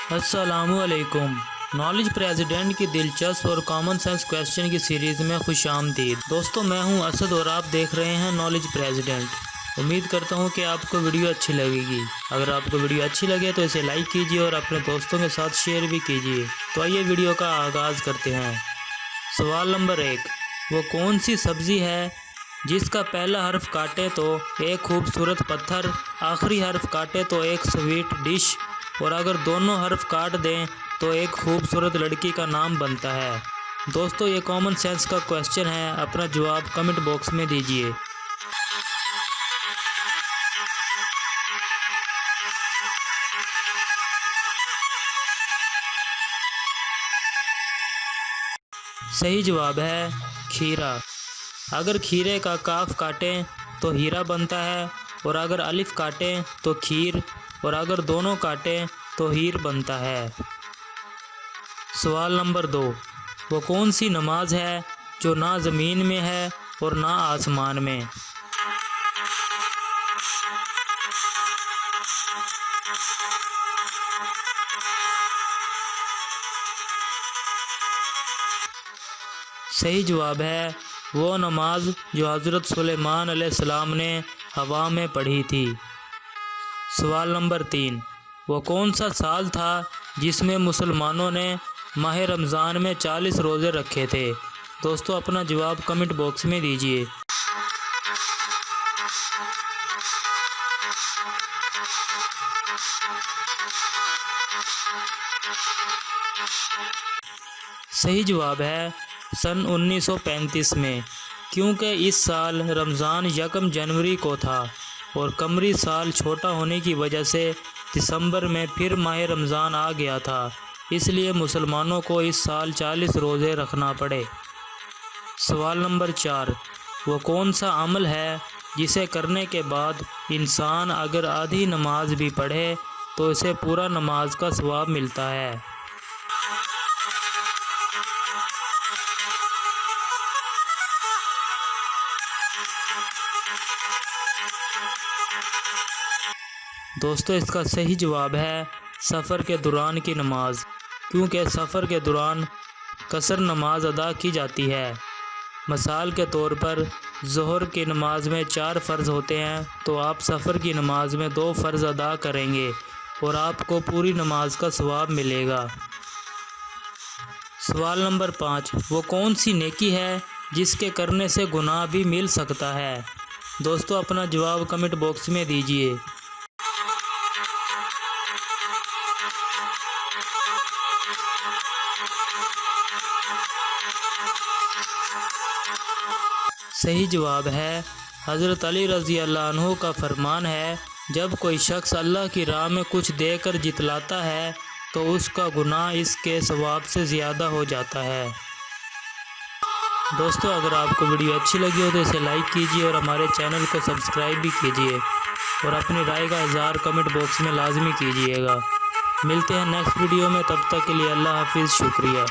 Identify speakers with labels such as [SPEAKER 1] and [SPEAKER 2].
[SPEAKER 1] अस्सलामु अलैकुम। Knowledge president की दिलचस्प और कॉमन सेंस क्वेश्चन की सीरीज़ में खुश आमदीद। दोस्तों, मैं हूं असद और आप देख रहे हैं नॉलेज प्रेसिडेंट। उम्मीद करता हूं कि आपको वीडियो अच्छी लगेगी। अगर आपको वीडियो अच्छी लगे तो इसे लाइक कीजिए और अपने दोस्तों के साथ शेयर भी कीजिए। तो आइए वीडियो का आगाज़ करते हैं। सवाल नंबर 1, वो कौन सी सब्ज़ी है जिसका पहला हर्फ काटे तो एक खूबसूरत पत्थर, आखिरी हर्फ काटे तो एक स्वीट डिश और अगर दोनों हर्फ काट दें तो एक खूबसूरत लड़की का नाम बनता है। दोस्तों, ये कॉमन सेंस का क्वेश्चन है। अपना जवाब कमेंट बॉक्स में दीजिए। सही जवाब है खीरा। अगर खीरे का काफ काटें तो हीरा बनता है और अगर अलिफ काटें तो खीर और अगर दोनों काटें तो हीर बनता है। सवाल नंबर 2, वो कौन सी नमाज है जो ना ज़मीन में है और ना आसमान में? सही जवाब है वो नमाज जो हज़रत सुलेमान अलैहिस्सलाम ने हवा में पढ़ी थी। सवाल नंबर 3, वो कौन सा साल था जिसमें मुसलमानों ने माह रमज़ान में 40 रोज़े रखे थे? दोस्तों, अपना जवाब कमेंट बॉक्स में दीजिए। सही जवाब है सन 1935 में, क्योंकि इस साल रमज़ान 1 जनवरी को था और कमरी साल छोटा होने की वजह से दिसंबर में फिर माह रमज़ान आ गया था, इसलिए मुसलमानों को इस साल 40 रोज़े रखना पड़े। सवाल नंबर 4, वो कौन सा अमल है जिसे करने के बाद इंसान अगर आधी नमाज भी पढ़े तो इसे पूरा नमाज का सवाब मिलता है? दोस्तों, इसका सही जवाब है सफ़र के दौरान की नमाज, क्योंकि सफ़र के दौरान कसर नमाज अदा की जाती है। मिसाल के तौर पर ज़ोहर की नमाज में 4 फ़र्ज़ होते हैं, तो आप सफ़र की नमाज में 2 फ़र्ज़ अदा करेंगे और आपको पूरी नमाज का सवाब मिलेगा। सवाल नंबर 5, वो कौन सी नेकी है जिसके करने से गुनाह भी मिल सकता है? दोस्तों, अपना जवाब कमेंट बॉक्स में दीजिए। सही जवाब है हज़रत अली रज़ी अल्लाह अन्हु का फरमान है, जब कोई शख्स अल्लाह की राह में कुछ देकर जितलाता है तो उसका गुनाह इसके सवाब से ज़्यादा हो जाता है। दोस्तों, अगर आपको वीडियो अच्छी लगी हो तो इसे लाइक कीजिए और हमारे चैनल को सब्सक्राइब भी कीजिए और अपनी राय का इज़हार कमेंट बॉक्स में लाजमी कीजिएगा। मिलते हैं नेक्स्ट वीडियो में, तब तक के लिए अल्लाह हाफिज़। शुक्रिया।